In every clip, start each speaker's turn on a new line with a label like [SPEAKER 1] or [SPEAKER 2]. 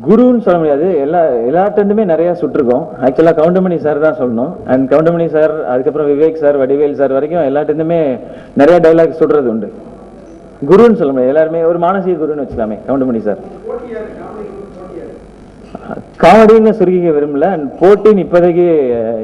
[SPEAKER 1] குருன்னு சொல்ல முடியாது. எல்லார்ட்டுமே நிறைய சுட்டிருக்கோம். ஆக்சுவலா கவுண்டமணி சார் தான் சொல்லணும். அண்ட் கவுண்டமணி சார், அதுக்கப்புறம் விவேக் சார், வடிவேல் சார் வரைக்கும் எல்லார்ட்டுமே நிறைய டைலாக் சுடுறது உண்டு. குருன்னு சொல்ல முடியாது, எல்லாருமே ஒரு மானசீக குருன்னு வச்சுக்கலாமே கவுண்டமணி சார். காமெடின்னு சுருக்கிக்க விரும்பல. அண்ட் போட்டின்னு இப்போதைக்கு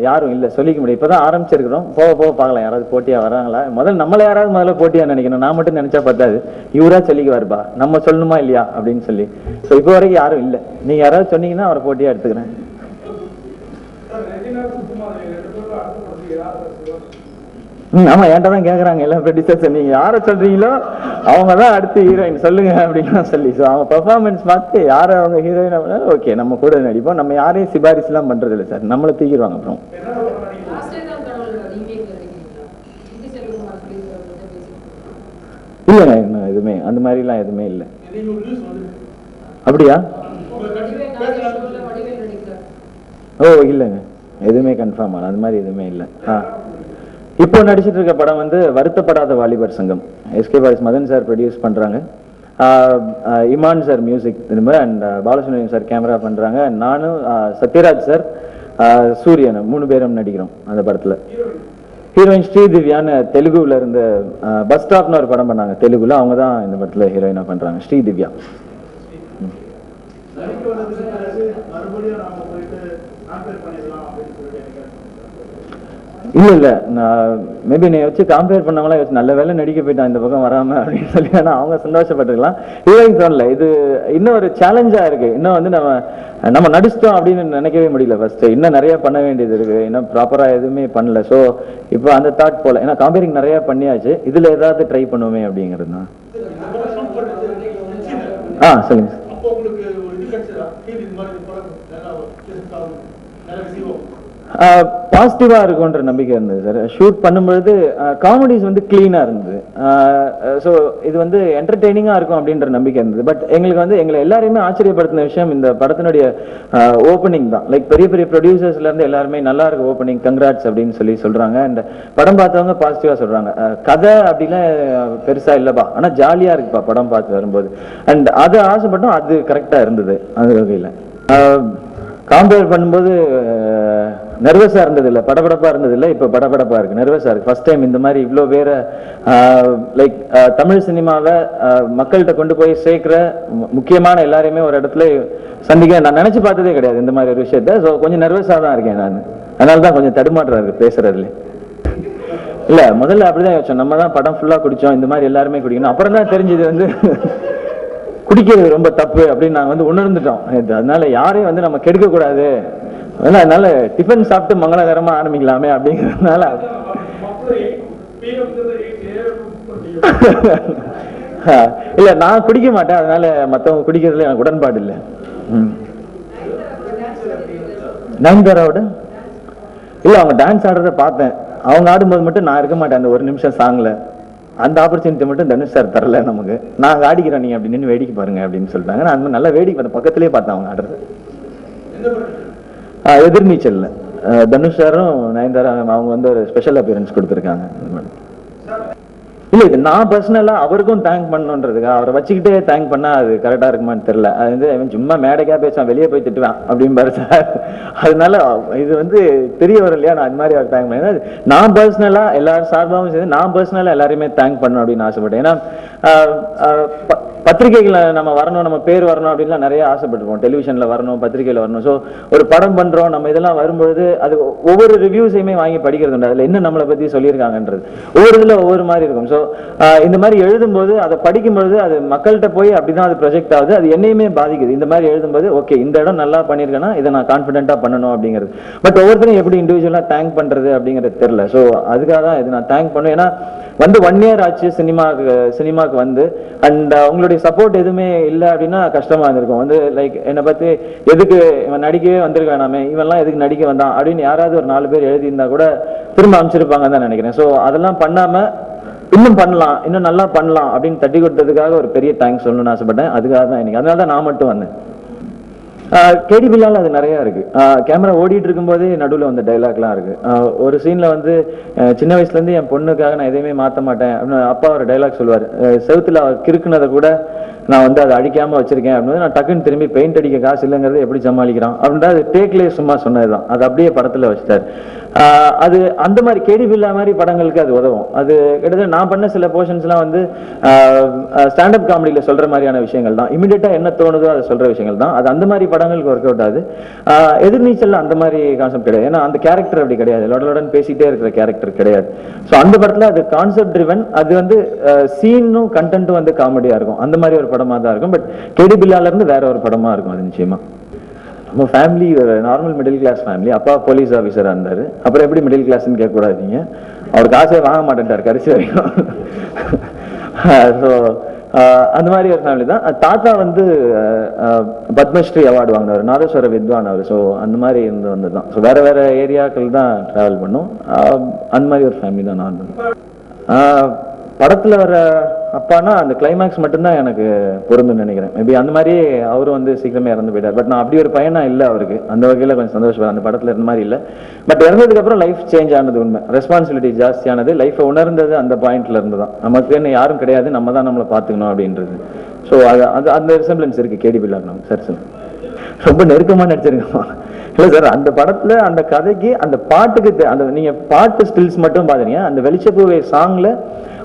[SPEAKER 1] யாரும் இல்லை சொல்லிக்க முடியும். இப்பதான் ஆரம்பிச்சிருக்கிறோம். போக போக பார்க்கலாம் யாராவது போட்டியா வராங்களா. நம்மள யாராவது முதல்ல போட்டியா நினைக்கணும். நான் மட்டும் நினைச்சா பார்த்தாது. இவரா சொல்லிக்குவாருப்பா, நம்ம சொல்லணுமா இல்லையா அப்படின்னு சொல்லி. ஸோ இப்போ வரைக்கும் யாரும் இல்லை. நீங்க யாராவது சொன்னீங்கன்னா அவரை போட்டியா எடுத்துக்கிறேன். ஆமா, என்கிட்ட தான் கேட்கறாங்க எல்லா ப்ரொடியூசர்ஸ். நீங்க யாரை சொல்றீங்களோ அவங்க தான் அடுத்து ஹீரோயின் சொல்லுங்க அப்படின்னு சொல்லி. ஸோ அவங்க பெர்ஃபார்மன்ஸ் பார்த்து யாரை அவங்க ஹீரோயின் ஓகே நம்ம கூட நடிப்போம். நம்ம யாரையும் சிபாரிசு எல்லாம் பண்றது இல்லை சார். நம்மளை தூக்கிடுவாங்க. அப்புறம் இல்லைங்க, இன்னும் எதுவுமே அந்த மாதிரிலாம் எதுவுமே இல்லை. அப்படியா? ஓ இல்லைங்க, எதுவுமே கன்ஃபார்ம் ஆன அது மாதிரி எதுவுமே இல்லை. இப்போ நடிச்சிட்டு இருக்க படம் வந்து Varuthapadatha Valibar Sangam. SK boys Madan sir produce பண்றாங்க. இமான் சார் மியூசிக் திரும்ப, அண்ட் பாலசுப்ரமணியம் சார் கேமரா பண்றாங்க. நானும் சத்யராஜ் சார், சூரியன் 3 பேரும் நடிக்கிறோம் அந்த படத்துல. ஹீரோயின் ஸ்ரீதிவ்யான்னு தெலுங்குல இருந்த பஸ் ஸ்டாப்னு ஒரு படம் பண்ணாங்க தெலுங்குல. அவங்க தான் இந்த படத்துல ஹீரோயினா பண்றாங்க, ஸ்ரீதிவ்யா. இல்ல இல்ல, நான் மேபி நீ வச்சு கம்பேர் பண்ணவங்களா வச்சு நல்ல வேலை நடிக்க போயிட்டான் இந்த பக்கம் வராம அப்படின்னு சொல்லி. ஆனா அவங்க சந்தோஷப்பட்டுக்கலாம். ஹீரோயின் தோணல. இது இன்னும் ஒரு சேலஞ்சா இருக்கு. இன்னும் வந்து நம்ம நடிச்சிட்டோம் அப்படின்னு நினைக்கவே முடியல. ஃபர்ஸ்ட் இன்னும் நிறைய பண்ண வேண்டியது இருக்கு. இன்னும் ப்ராப்பரா எதுவுமே பண்ணல. ஸோ இப்போ அந்த தாட் போல, ஏன்னா கம்பேரிங் நிறைய பண்ணியாச்சு, இதுல ஏதாவது ட்ரை பண்ணுவோமே அப்படிங்கிறது தான். சொல்லுங்க. பாசிட்டிவா இருக்கும்ன்ற நம்பிக்கை இருந்தது சார். ஷூட் பண்ணும்பொழுது காமெடிஸ் வந்து கிளீனா இருந்தது. ஸோ இது வந்து என்டர்டெய்னிங்கா இருக்கும் அப்படின்ற நம்பிக்கை இருந்தது. பட் எங்களுக்கு வந்து எங்களை எல்லாருமே ஆச்சரியப்படுத்தின விஷயம் இந்த படத்தினுடைய ஓப்பனிங் தான். லைக் பெரிய பெரிய ப்ரொடியூசர்ஸ்ல இருந்து எல்லாருமே நல்லா இருக்கு ஓப்பனிங், கங்க்ராட்ஸ் அப்படின்னு சொல்லி சொல்றாங்க. அண்ட் படம் பார்த்தவங்க பாசிட்டிவா சொல்றாங்க. கதை அப்படிலாம் பெருசா இல்லப்பா, ஆனா ஜாலியா இருக்குப்பா படம் பார்த்து வரும்போது. அண்ட் அது ஆசைப்பட்டோம், அது கரெக்டா இருந்தது அந்த வகையில. கம்பேர் பண்ணும்போது நர்வஸா இருந்தது இல்லை, படபடப்பா இருந்தது இல்லை. இப்போ படபடப்பா இருக்கு, நர்வஸா இருக்கு. ஃபர்ஸ்ட் டைம் இந்த மாதிரி இவ்வளோ பேர லைக் தமிழ் சினிமாவை மக்கள்கிட்ட கொண்டு போய் சேர்க்கிற முக்கியமான எல்லாரையுமே ஒரு இடத்துல சந்திக்க நான் நினைச்சு பார்த்ததே கிடையாது இந்த மாதிரி ஒரு விஷயத்த. ஸோ கொஞ்சம் நர்வஸா தான் இருக்கேன் நான். அதனால தான் கொஞ்சம் தடுமாற்றா இருக்கு பேசுறதுல. இல்ல முதல்ல அப்படிதான் யோசிச்சோம், நம்ம தான் படம் ஃபுல்லா குடிச்சோம், இந்த மாதிரி எல்லாருமே குடிக்கணும். அப்புறம் தான் தெரிஞ்சது வந்து குடிக்கிறது ரொம்ப தப்பு அப்படின்னு நாங்க வந்து உணர்ந்துட்டோம். அதனால யாரையும் வந்து நம்ம கெடுக்க கூடாது, அதனால டிஃபன் சாப்பிட்டு மங்களகரமா ஆரம்பிக்கலாமே அப்படிங்கிறதுனால. இல்ல நான் குடிக்க மாட்டேன், அதனால மத்தவங்க குடிக்கிறதுல எனக்கு உடன்பாடு இல்லை. நயன்தாராவோட இல்ல, அவங்க டான்ஸ் ஆடுறத பார்த்தேன். அவங்க ஆடும்போது மட்டும் நான் இருக்க மாட்டேன் அந்த ஒரு நிமிஷம் சாங்ல. அந்த ஆப்பர்ச்சுனிட்டி மட்டும் தனுஷ் சார் தரல நமக்கு. நாங்க ஆடிக்கிறோம், நீங்க அப்படின்னு வேடிக்கை பாருங்க அப்படின்னு சொல்லிட்டாங்க. நான் அந்த நல்லா வேடிக்கை பார்த்த பக்கத்திலே பார்த்தேன் அவங்க ஆடுறது. எதிர்நீச்சல்ல தனுஷ் சாரும் நயன்தாரா அவங்க வந்து ஒரு ஸ்பெஷல் அப்பியரன்ஸ் கொடுத்துருக்காங்க. இல்ல இது நான் பர்சனலா அவருக்கும் தேங்க் பண்ணணுன்றதுக்கு, அவரை வச்சுக்கிட்டே தேங்க் பண்ணா அது கரெக்டா இருக்குமான்னு தெரியல. அது வந்து சும்மா மேடைக்கா பேசுவான், வெளியே போய் திட்டுவேன் அப்படின்பாரு சார். அதனால இது வந்து தெரிய வரும் இல்லையா, நான் அது மாதிரி அவர் தேங்க் பண்ணேன். நான் பர்சனலா எல்லாரும் சார்பாகவும் சேர்ந்து நான் பர்சனலா எல்லாருமே தேங்க் பண்ணணும் அப்படின்னு ஆசைப்பட்டேன். ஏன்னா பத்திரிகைகளை நம்ம வரணும், நம்ம பேர் வரணும் அப்படின்லாம் நிறைய ஆசைப்பட்டுருப்போம். டெலிவிஷன்ல வரணும், பத்திரிகையில வரணும். ஸோ ஒரு படம் பண்றோம், நம்ம இதெல்லாம் வரும்பொழுது அது ஒவ்வொரு ரிவ்யூஸையுமே வாங்கி படிக்கிறது உண்டு. அதுல என்ன நம்மளை பத்தி சொல்லியிருக்காங்கன்றது ஒவ்வொரு இதுல ஒவ்வொரு மாதிரி இருக்கும். ஸோ இந்த மாதிரி எழுதும்போது அதை படிக்கும்பொழுது அது மக்கள்கிட்ட போய் அப்படிதான் அது ப்ரொஜெக்ட் ஆகுது. அது என்னையுமே பாதிக்குது. இந்த மாதிரி எழுதும்போது ஓகே இந்த இடம் நல்லா பண்ணியிருக்கேன்னா இதை நான் கான்ஃபிடென்ட்டா பண்ணணும் அப்படிங்கிறது. பட் ஒவ்வொருத்தரும் எப்படி இண்டிவிஜுவலா தேங்க் பண்றது அப்படிங்கிறது தெரியல. ஸோ அதுக்காக தான் இது நான் தேங்க் பண்ணுவேன். ஏன்னா வந்து 1 year ஆச்சு சினிமாக்கு வந்து. அண்ட் உங்களுடைய சப்போர்ட் எதுவுமே இல்லை அப்படின்னா கஷ்டமா இருந்திருக்கும். வந்து லைக் என்னை பத்தி எதுக்கு இவன் நடிக்கவே வந்திருக்க வேணாமே, இவன்லாம் எதுக்கு நடிக்க வந்தான் அப்படின்னு யாராவது ஒரு 4 பேர் எழுதியிருந்தா கூட திரும்ப அமைச்சிருப்பாங்கன்னு தான் நினைக்கிறேன். ஸோ அதெல்லாம் பண்ணாம இன்னும் பண்ணலாம், இன்னும் நல்லா பண்ணலாம் அப்படின்னு தட்டி கொடுத்ததுக்காக ஒரு பெரிய தேங்க்ஸ் சொல்லணும்னு ஆசைப்பட்டேன். அதுக்காக தான் இன்னைக்கு, அதனால தான் நான் மட்டும் வந்தேன். கேடி பில்லால அது நிறைய இருக்கு. கேமரா ஓடிட்டு இருக்கும் போதே நடுவில் வந்த டைலாக்லாம் இருக்கு. ஒரு சீன்ல வந்து சின்ன வயசுல இருந்து என் பொண்ணுக்காக நான் எதையுமே மாற்ற மாட்டேன் அப்படின்னு அப்பா ஒரு டைலாக் சொல்லுவார். செவுத்துல கிறுக்குனதை கூட நான் வந்து அதை அடிக்காம வச்சிருக்கேன் அப்படின்னு நான் டக்குன்னு திரும்பி பெயிண்ட் அடிக்க காசு இல்லைங்கிறது எப்படி சமாளிக்கிறான் அப்படின்னா அது டேக்லேயே சும்மா சொன்னதுதான். அது அப்படியே படத்துல வச்சுட்டாரு. அது அந்த மாதிரி கேடி பில்லா மாதிரி படங்களுக்கு அது உதவும். அது கிட்டத்தட்ட நான் பண்ண சில போர்ஷன்ஸ்லாம் வந்து ஸ்டாண்டப் காமெடியில சொல்ற மாதிரியான விஷயங்கள் தான். இமிடியேட்டா என்ன தோணுதோ அதை சொல்ற விஷயங்கள் தான். அது அந்த மாதிரி படங்களுக்கு ஒர்க் அவுட் ஆகுது. எதிர்நீச்சல் அந்த மாதிரி கான்செப்ட் கிடையாது. ஏன்னா அந்த கேரக்டர் அப்படி கிடையாது. லொடலுடன் பேசிட்டே இருக்கிற கேரக்டர் கிடையாது. ஸோ அந்த படத்துல அது கான்செப்ட் ட்ரிவன். அது வந்து சீனும் கண்டென்ட்டும் வந்து காமெடியா இருக்கும். அந்த மாதிரி ஒரு படமா தான் இருக்கும். பட் கேடி பில்லால இருந்து வேற ஒரு படமா இருக்கும் அது நிச்சயமா. நம்ம ஃபேமிலி ஒரு நார்மல் மிடில் கிளாஸ் ஃபேமிலி. அப்பா போலீஸ் ஆஃபீஸராக இருந்தார். அப்புறம் எப்படி மிடில் கிளாஸ்ன்னு கேட்கக்கூடாதீங்க. அவர் காசே வாங்க மாட்டேன்ட்டார் கடைசி வரைக்கும். ஸோ அந்த மாதிரி ஒரு ஃபேமிலி தான். தாத்தா வந்து பத்மஸ்ரீ அவார்டு வாங்கினார், நாதஸ்வர வித்வான் அவர். ஸோ அந்த மாதிரி இருந்து வந்தது தான். ஸோ வேற வேற ஏரியாக்கள் தான் ட்ராவல் பண்ணும். அந்த மாதிரி ஒரு ஃபேமிலி தான் நான். படத்துல வர அப்பானா அந்த கிளைமேக்ஸ் மட்டும்தான் எனக்கு பொருந்துன்னு நினைக்கிறேன். மேபி அந்த மாதிரி அவரும் வந்து சீக்கிரமே இறந்து போயிட்டார். பட் நான் அப்படி ஒரு பையனா இல்லை அவருக்கு. அந்த வகையில கொஞ்சம் சந்தோஷம். அந்த படத்துல இருந்த மாதிரி இல்லை. பட் இறந்ததுக்கு அப்புறம் லைஃப் சேஞ்ச் ஆனது உண்மை. ரெஸ்பான்சிபிலிட்டி ஜாஸ்தியானது. லைஃபை உணர்ந்தது அந்த பாயிண்ட்ல இருந்து தான். நமக்குன்னு யாரும் கிடையாது, நம்ம தான் நம்மளை பார்த்துக்கணும் அப்படின்றது. ஸோ அது அந்த ரிசம்பிளன்ஸ் இருக்கு கேடி பில்லா. நம்ம சார் சார் ரொம்ப நெருக்கமா நடிச்சிருக்கோம். இல்லை சார் அந்த படத்துல அந்த கதைக்கு அந்த பாட்டுக்கு அந்த நீங்க பாட்டு ஸ்டில்ஸ் மட்டும் பாத்தீங்க. அந்த வெளிச்சப்பூவே சாங்ல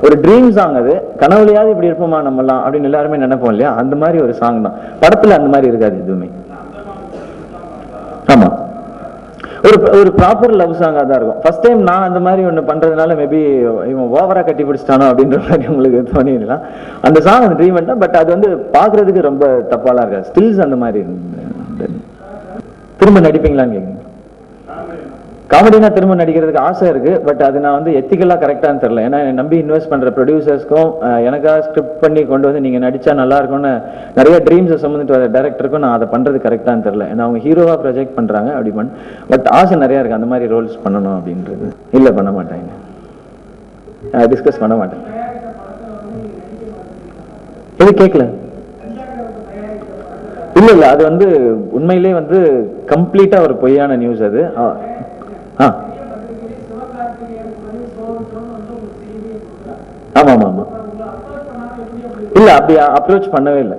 [SPEAKER 1] ஒரு ட்ரீம் சாங். அது கனவுலையாவது இப்படி இருப்போமா நம்மலாம் அப்படின்னு எல்லாருமே நினைப்போம் இல்லையா? அந்த மாதிரி ஒரு சாங் தான். படத்துல அந்த மாதிரி இருக்காது எதுவுமே. ஆமா, ஒரு ப்ராப்பர் லவ் சாங்கா தான் இருக்கும். ஃபர்ஸ்ட் டைம் நான் அந்த மாதிரி ஒண்ணு பண்றதுனால மேபி இவன் ஓவரா கட்டி பிடிச்சிட்டானோ அப்படின்ற மாதிரி உங்களுக்கு தோணிடலாம். அந்த சாங் அந்த ட்ரீம் தான். பட் அது வந்து பாக்குறதுக்கு ரொம்ப தப்பாலாம் இருக்காது. ஸ்டில்ஸ் அந்த மாதிரி திரும்ப நடிப்பீங்களான்னு கேக்குறீங்க. காமெடினா திரும்ப நடிக்கிறதுக்கு ஆசை இருக்கு. பட் அது நான் வந்து எத்திக்கலா கரெக்டான்னு தெரியல. ஏன்னா நம்பி இன்வெஸ்ட் பண்ற ப்ரொடியூசர்ஸ்க்கும் எனக்காக ஸ்கிரிப்ட் பண்ணி கொண்டு வந்து நீங்க நடிச்சா நல்லா இருக்கும்னு நிறைய ட்ரீம்ஸை சம்மந்துட்டு வர டைரக்டருக்கும் நான் அதை பண்றது கரெக்டான்னு தெரியல. ஏன்னா அவங்க ஹீரோவா ப்ரொஜெக்ட் பண்றாங்க அப்படி பட் ஆசை நிறைய இருக்கு அந்த மாதிரி ரோல்ஸ் பண்ணணும் அப்படின்றது. இல்ல பண்ண மாட்டாங்க, டிஸ்கஸ் பண்ண மாட்டேன். எது கேட்கல? இல்ல அது வந்து உண்மையிலே வந்து கம்ப்ளீட்டா ஒரு பொய்யான நியூஸ் அது. ஆமா ஆமா ஆமா. இல்ல அப்படி அப்ரோச் பண்ணவே இல்லை.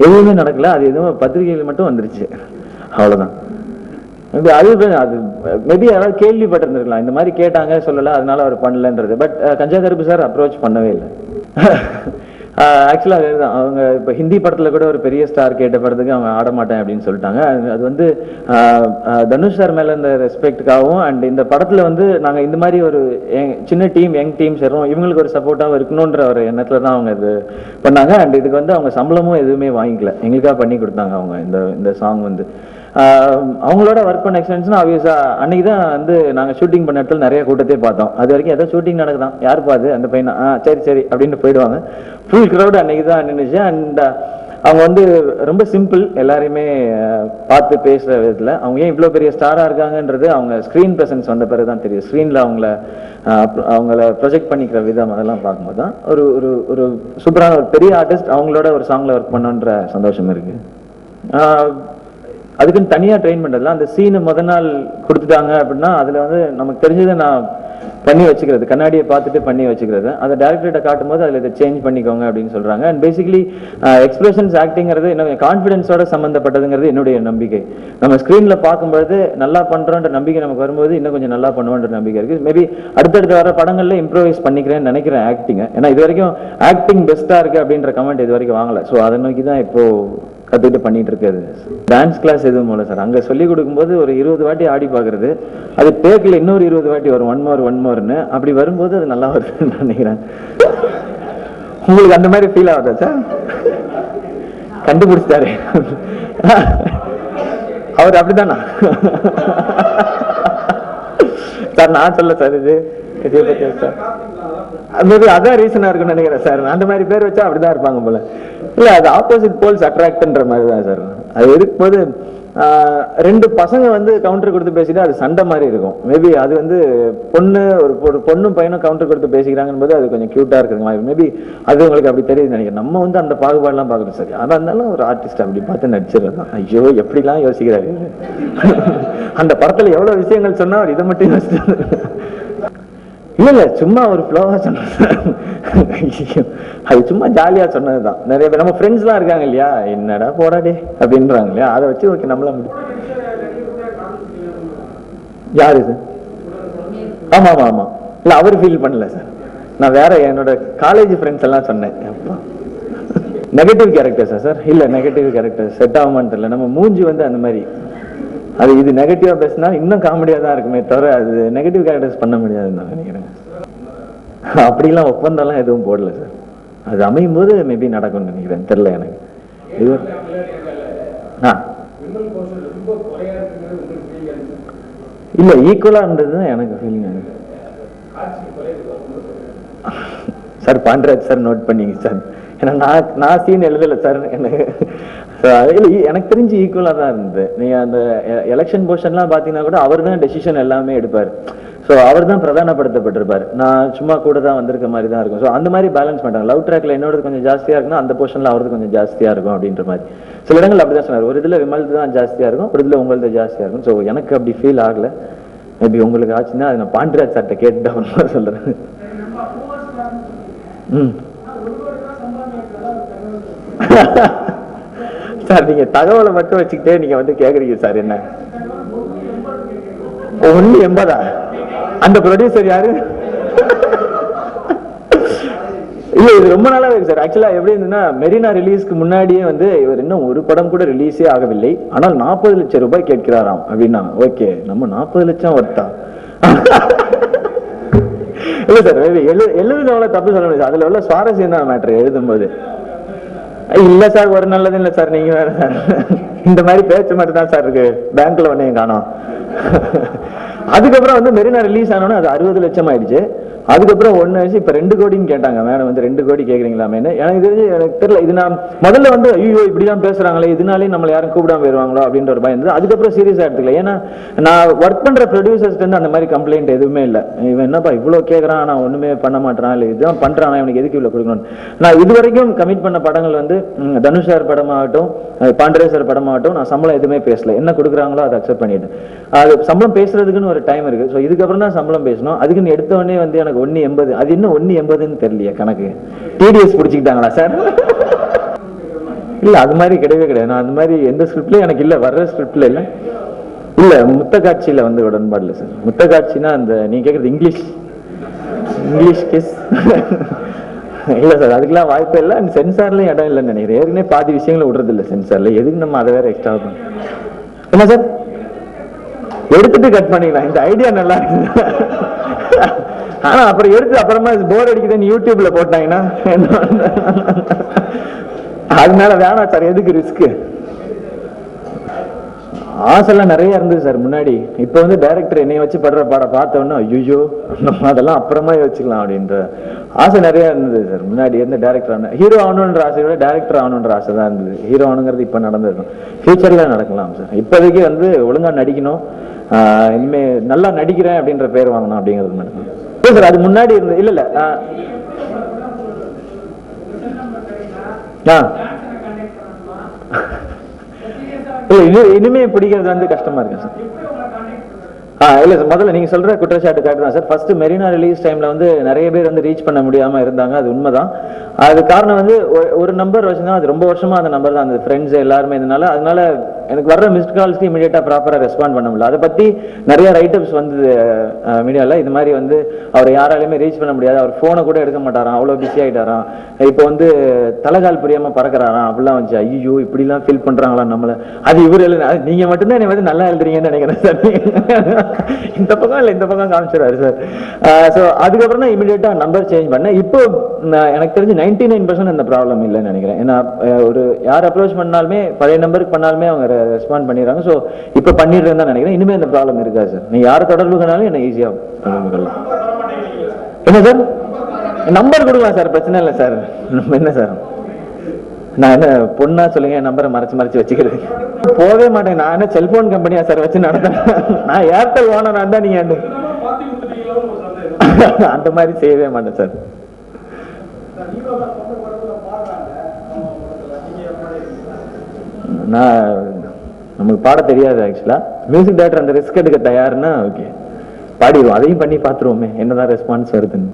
[SPEAKER 1] எதுவுமே நடக்கல. அது எதுவும் பத்திரிகைகள் மட்டும் வந்துருச்சு, அவ்வளவுதான். அது மேபி யாராவது கேள்விப்பட்டிருந்திருக்கலாம். இந்த மாதிரி கேட்டாங்க சொல்லல, அதனால அவர் பண்ணலன்றது. பட் கஞ்சா கருப்பு சார் அப்ரோச் பண்ணவே இல்லை. ஆக்சுவலா அதுதான். அவங்க இப்ப ஹிந்தி படத்துல கூட ஒரு பெரிய ஸ்டார் கேட்ட படத்துக்கு அவங்க ஆட மாட்டேன் அப்படின்னு சொல்லிட்டாங்க. அது வந்து தனுஷ் சார் மேல இந்த ரெஸ்பெக்டுக்காகவும் அண்ட் இந்த படத்துல வந்து நாங்க இந்த மாதிரி ஒரு சின்ன டீம், யங் டீம் சேரும், இவங்களுக்கு ஒரு சப்போர்ட்டாக இருக்கணும்ன்ற ஒரு எண்ணத்துல தான் அவங்க இது பண்ணாங்க. அண்ட் இதுக்கு வந்து அவங்க சம்பளமும் எதுவுமே வாங்கிக்கல, எங்களுக்காக பண்ணி கொடுத்தாங்க அவங்க இந்த சாங் வந்து. அவங்களோட ஒர்க் பண்ண எக்ஸ்பீரியன்ஸ்னா ஆப்வியஸா அன்னைக்கு தான் வந்து நாங்கள் ஷூட்டிங் பண்ண இடத்துல நிறைய கூட்டத்தையே பார்த்தோம். அது வரைக்கும் ஏதோ ஷூட்டிங் நடக்குதான், யார் பாது அந்த பையனா, சரி சரி அப்படின்னு போயிடுவாங்க. ஃபுல் க்ரௌட் அன்னைக்கு தான் நின்றுச்சு. அண்ட் அவங்க வந்து ரொம்ப சிம்பிள், எல்லாரையுமே பார்த்து பேசுற விதத்தில். அவங்க ஏன் இவ்வளோ பெரிய ஸ்டாரா இருக்காங்கன்றது அவங்க ஸ்க்ரீன் ப்ரெசன்ஸ் வந்த பிறகு தான் தெரியும். ஸ்க்ரீனில் அவங்கள ப்ரொஜெக்ட் பண்ணிக்கிற விதம் அதெல்லாம் பார்க்கும்போது தான் ஒரு ஒரு சூப்பரான ஒரு பெரிய ஆர்டிஸ்ட் அவங்களோட ஒரு சாங்ல ஒர்க் பண்ணுன்ற சந்தோஷம் இருக்கு. அதுக்குன்னு தனியா ட்ரெயின் பண்றதுல அந்த சீனு முதல் நாள் கொடுத்துட்டாங்க அப்படின்னா அதுல வந்து நமக்கு தெரிஞ்சதை நான் பண்ணி வச்சுக்கிறது, கண்ணாடியை பார்த்துட்டு பண்ணி வச்சுக்கிறது. அதை டேரக்டர்கிட்ட காட்டும் போது அதில் இதை சேஞ்ச் பண்ணிக்கோங்க அப்படின்னு சொல்றாங்க. அண்ட் பேசிக்கலி எக்ஸ்பிரஷன்ஸ் ஆக்டிங்கிறது இன்னும் கான்ஃபிடன்ஸோட சம்பந்தப்பட்டதுங்கிறது என்னுடைய நம்பிக்கை. நம்ம ஸ்க்ரீன்ல பார்க்கும்போது நல்லா பண்றோன்ற நம்பிக்கை நமக்கு வரும்போது இன்னும் கொஞ்சம் நல்லா பண்ணுவோன்ற நம்பிக்கை இருக்கு. மேபி அடுத்தடுத்து வர படங்கள்ல இம்ப்ரோவைஸ் பண்ணிக்கிறேன்னு நினைக்கிறேன் ஆக்டிங். ஏன்னா இது வரைக்கும் ஆக்டிங் பெஸ்டா இருக்கு அப்படின்ற கமெண்ட் இது வரைக்கும் வாங்கல. ஸோ அதை நோக்கி தான் இப்போ கற்றுக்கிட்டு பண்ணிட்டு இருக்காது. டான்ஸ் கிளாஸ் எதுவும் போல சார். அங்கே சொல்லி கொடுக்கும்போது ஒரு 20 வாட்டி ஆடி பார்க்கறது, அது டேக்கில் இன்னொரு 20 வாட்டி வரும், ஒன் மோர்னு. அப்படி வரும்போது அது நல்லா வருதுன்னு நினைக்கிறேன். உங்களுக்கு அந்த மாதிரி ஃபீல் ஆகுதா சார்? கண்டுபிடிச்சிட்டாரு அவர். அப்படித்தானா சார்? நான் சொல்ல சார் இது சார். அதான் ரீசனா இருக்குன்னு நினைக்கிறேன் சார். அந்த மாதிரி பேர் வச்சா அப்படிதான் இருப்பாங்க போல. இல்ல அது ஆப்போசிட் போல்ஸ் அட்ராக்ட்ன்ற மாதிரி தான் சார். அது இருக்கும்போது ரெண்டு பசங்க வந்து கவுண்டர் கொடுத்து பேசிட்டு அது சண்டை மாதிரி இருக்கும். மேபி அது வந்து ஒரு பொண்ணும் பையனும் கவுண்டர் கொடுத்து பேசிக்கிறாங்கன்னு போது அது கொஞ்சம் கியூட்டா இருக்குங்க. மேபி அது உங்களுக்கு அப்படி தெரியுது நினைக்கிறேன். நம்ம வந்து அந்த பாகுபாடுலாம் பார்க்கணும். சரி, ஆனா இருந்தாலும் ஒரு ஆர்டிஸ்ட் அப்படி பார்த்து நடிச்சிடறதான். ஐயோ எப்படிலாம் யோசிக்கிறாரு. அந்த படத்துல எவ்வளவு விஷயங்கள் சொன்னா அவர் இதை மட்டும் யோசிச்சு இல்ல சும்மா ஒரு ஃப்ளோவா சொன்னது. அது சும்மா ஜாலியா சொன்னதுதான். நிறைய பேர் நம்ம ஃப்ரெண்ட்ஸ் எல்லாம் இருக்காங்க இல்லையா, என்னடா போடாடே அப்படின்றாங்க இல்லையா, அதை வச்சு ஓகே நம்மள முடியும். யாரு சார்? ஆமா ஆமா ஆமா. இல்ல அவர் ஃபீல் பண்ணல சார். நான் வேற என்னோட காலேஜ் ஃப்ரெண்ட்ஸ் எல்லாம் சொன்னேன். நெகட்டிவ் கேரக்டர்ஸா சார்? இல்ல நெகட்டிவ் கேரக்டர் செட் ஆகுமான்னு தெரியல. நம்ம மூஞ்சி வந்து அந்த மாதிரி அது இது நெகட்டிவா பேசினா இன்னும் காமெடியா தான் இருக்குமே தவிர அது நெகட்டிவ் கேரக்டர்ஸ் பண்ண முடியாதுன்னு நான் நினைக்கிறேன். அப்படிலாம் ஒப்பந்தம்லாம் எதுவும் போடல சார். அது அமையும் போது மேபி நடக்கும்னு நினைக்கிறேன். தெரியல எனக்கு. இது இல்ல ஈக்குவலா இருந்ததுதான் எனக்கு feeling. Sir Pandaraj sir note பண்ணீங்க சார். ஏன்னா நான் சீன் எழுதல சார். எனக்கு தெரிஞ்சு ஈக்குவலா தான் இருந்தது. நீங்க அந்த எலெக்ஷன் போர்ஷன்லாம் பாத்தீங்கன்னா கூட அவர் தான் டெசிஷன் எல்லாமே எடுப்பாரு. ஸோ அவர் தான் பிரதானப்படுத்தப்பட்டிருப்பாரு. நான் சும்மா கூட தான் வந்திருக்க மாதிரி தான் இருக்கும். ஸோ அந்த மாதிரி பேலன்ஸ் பண்ணிட்டாங்க. லவ் ட்ராக்ல என்னோட கொஞ்சம் ஜாஸ்தியா இருக்குன்னா அந்த போர்ஷன்ல அவரது கொஞ்சம் ஜாஸ்தியா இருக்கும் அப்படின்ற மாதிரி சில இடங்கள் அப்படிதான் சொன்னார். ஒரு இதுல விமல்து தான் ஜாஸ்தியா இருக்கும், ஒரு இதுல உங்களது ஜாஸ்தியா இருக்கும். ஸோ எனக்கு அப்படி ஃபீல் ஆகல. மேபி உங்களுக்கு ஆச்சுன்னா அதை நான் பாண்டராஜ் சார்ட்ட கேட்டுட்டு சொல்றேன். சார் நீங்க தகவலை மட்டும் வச்சுக்கிட்டே நீங்க வந்து கேக்குறீங்க சார். என்ன 180? அந்த ப்ரொடியூசர் யாரு? இல்ல இது ரொம்ப நாளாவே இருக்கு சார். ஆக்சுவலா எப்படி இருந்ததுன்னா மெரினா ரிலீஸ்க்கு முன்னாடியே வந்து இவர் இன்னும் ஒரு படம் கூட ரிலீஸே ஆகவில்லை, ஆனால் 40 லட்சம் ரூபாய் கேட்கிறாராம் அப்படின்னா ஓகே நம்ம 40 லட்சம் ஒர்த்தா? இல்ல சார் எழுதுனவள தப்பு சொல்ல முடியாது. அதுல உள்ள சுவாரஸ்யம் தான் மேட்ரு எழுதும்போது. இல்ல சார் ஒரு நல்லது இல்ல சார். நீங்க வேற சார் இந்த மாதிரி பேச்சு மட்டும் தான் சார் இருக்கு. பேங்க்ல ஒன்னையும் காணோம். அதுக்கப்புறம் வந்து மெரினா ரிலீஸ் ஆனோன்னு அது 60 லட்சம் ஆயிடுச்சு. அதுக்கப்புறம் 1 ஆயிடுச்சு. இப்ப 2 கோடின்னு கேட்டாங்க. மேடம் வந்து 2 கோடி கேக்குறீங்களாமேன்னு. எனக்கு தெரிஞ்சு எனக்கு தெரியல. இது நான் முதல்ல வந்து ஐயோ இப்படிதான் பேசுறாங்களே, இதனாலே நம்மள யாரும் கூப்பிடாம போயிருவாங்களோ அப்படின்ற ஒரு பயம் இருந்தது. அதுக்கப்புறம் சீரியஸா எடுத்துக்கல. ஏன்னா நான் ஒர்க் பண்ற ப்ரொடியூசர்ஸ் வந்து அந்த மாதிரி கம்ப்ளைண்ட் எதுவுமே இல்லை. இவன் என்னப்பா இவ்வளவு கேட்கறான், நான் ஒண்ணுமே பண்ண மாட்டேறான், இல்லை இதுதான் பண்றான், இவனுக்கு எதுக்கு இவ்வளவு கொடுக்கணும். நான் இது வரைக்கும் கமிட் பண்ண படங்கள் வந்து தனுஷ் சார் படமாகட்டும், பாண்டராஜ் சார் படமாகட்டும், நான் சம்பளம் எதுவுமே பேசல. என்ன கொடுக்குறாங்களோ அதை அக்செப்ட் பண்ணிட்டேன். அது சம்பளம் பேசுறதுக்குன்னு ஒரு டைம் இருக்கு. ஸோ இதுக்கப்புறம் தான் சம்பளம் பேசணும். அதுக்குன்னு எடுத்த உடனே வந்து எனக்கு 180 அது இன்னும் 180ன்னு தெரியலையே கணக்கு. டிடிஎஸ் பிடிச்சிக்கிட்டாங்களா சார்? இல்ல அது மாதிரி கிடையவே கிடையாது. நான் அந்த மாதிரி எந்த ஸ்கிரிப்ட்லயும் எனக்கு இல்ல, வர்ற ஸ்கிரிப்ட்ல இல்ல. இல்ல முத்த காட்சியில வந்து உடன்பாடு இல்லை சார். முத்த காட்சினா அந்த நீங்க கேக்குறது இங்கிலீஷ் கேஸ் இல்ல சார், அதுக்கெல்லாம் வாய்ப்பே இல்லை. சென்சார்லயும் இடம் இல்லைன்னு நினைக்கிறேன். ஏற்கனவே பாதி விஷயங்களை விடுறது இல்லை சென்சார்ல. எதுக்கு நம்ம அதை வேற எக்ஸ்ட்ரா பண்ண என்ன சார்? எடுத்துட்டு கட் பண்ணிக்கலாம். இந்த ஐடியா நல்லா இருக்கு. ஆனா அப்புறம் எடுத்து அப்புறமா போர் அடிக்குதுன்னு யூடியூப்ல போட்டாங்கன்னா அதனால வேணாம் சார். எதுக்கு ரிஸ்க்? ஆசைலாம் நிறைய இருந்தது சார் முன்னாடி. இப்ப வந்து டைரக்டர் என்னைய வச்சு படுற பாடம் பார்த்தோன்னா ஐயோ நம்ம அதெல்லாம் அப்புறமா யோசிக்கலாம் அப்படின்ற ஆசை நிறைய இருந்தது சார். முன்னாடி இருந்து டைரக்டர் ஆகணும், ஹீரோ ஆகணுன்ற ஆசையை விட டைரக்டர் ஆகணுன்ற ஆசை தான் இருந்தது. ஹீரோ ஆகணுங்கிறது இப்ப நடந்திருக்கும், ஃபியூச்சர்ல நடக்கலாம் சார். இப்போதைக்கு வந்து ஒழுங்கா நடிக்கணும், இனிமே நல்லா நடிக்கிறேன் அப்படின்ற பேர் வாங்கணும் அப்படிங்கிறது மட்டும் சார். அது முன்னாடி இருந்தது. இல்ல இல்ல இனிமே பிடிக்கிறது வந்து கஷ்டமா இருக்கு சார். இல்ல சார், முதல்ல நீங்க சொல்ற குற்றச்சாட்டு காட்டு தான் சார். ஃபர்ஸ்ட் மெரினா ரிலீஸ் டைம்ல வந்து நிறைய பேர் வந்து ரீச் பண்ண முடியாம இருந்தாங்க, அது உண்மைதான். அது காரணம் வந்து ஒரு நம்பர் வச்சுதான், அது ரொம்ப வருஷமா அந்த நம்பர் தான், அந்த ஃப்ரெண்ட்ஸ் எல்லாருமே. அதனால எனக்கு வர்ற மிஸ்ட் கால்ஸ்க்கு இமீடியட்டா ப்ராப்பரா ரெஸ்பாண்ட் பண்ண முடியல. அதை பத்தி நிறைய ரைட்டப்ஸ் வந்து மீடியால இது மாதிரி வந்து அவர் யாராலையுமே ரீச் பண்ண முடியாது, அவர் போனை கூட எடுக்க மாட்டாராம், அவ்வளவு பிஸி ஆயிட்டாராம், இப்போ வந்து தலைகால் புரியாம பறக்கிறாராம் அப்படிலாம் வந்துச்சு. ஐயோ இப்படி எல்லாம் ஃபீல் பண்றாங்களா நம்மள? அது இவர் எழுது, நீங்க மட்டும்தான் என்னை வந்து நல்லா எழுதுறீங்கன்னு நினைக்கிறேன் சார். இந்த பக்கம் இல்ல இந்த பக்கம் காமிச்சிடாரு சார். ஸோ அதுக்கப்புறம் தான் இமீடியட்டா நம்பர் சேஞ்ச் பண்ணேன். இப்போ எனக்கு தெரிஞ்சு 99% அந்த ப்ராப்ளம் இல்லைன்னு நினைக்கிறேன். ஏன்னா ஒரு யார் அப்ரோச் பண்ணாலுமே பழைய நம்பருக்கு பண்ணாலுமே அவங்க ரெஸ்பாண்ட் பண்ணிடுறாங்க. ஸோ இப்போ பண்ணிடுறேன்னு தான் நினைக்கிறேன். இனிமே அந்த ப்ராப்ளம் இருக்காது சார். நீங்க யாரை தொடர்புனாலும் என்ன ஈஸியா தொடர்புக்கலாம். என்ன சார் நம்பர் கொடுக்கலாம் சார், பிரச்சனை இல்லை சார். என்ன சார் நான் என்ன பொண்ணா சொல்லுங்க, என் நம்பரை மறைச்சு வச்சுக்கிறது. போவே மாட்டேன். நான் என்ன செல்போன் கம்பெனியா சார் வச்சு நடத்தேன்? நான் ஏர்டெல் ஓனரா இருந்தா நீங்க அந்த மாதிரி செய்யவே மாட்டேன் சார். நான் நமக்கு பாட தெரியாது ஆக்சுவலா. மியூசிக் டைரக்டர் அந்த ரிஸ்க் எடுக்க தயாருன்னா ஓகே பாடிடுவோம். அதையும் பண்ணி பார்த்துருவோமே என்னதான் ரெஸ்பான்ஸ் வருதுன்னு.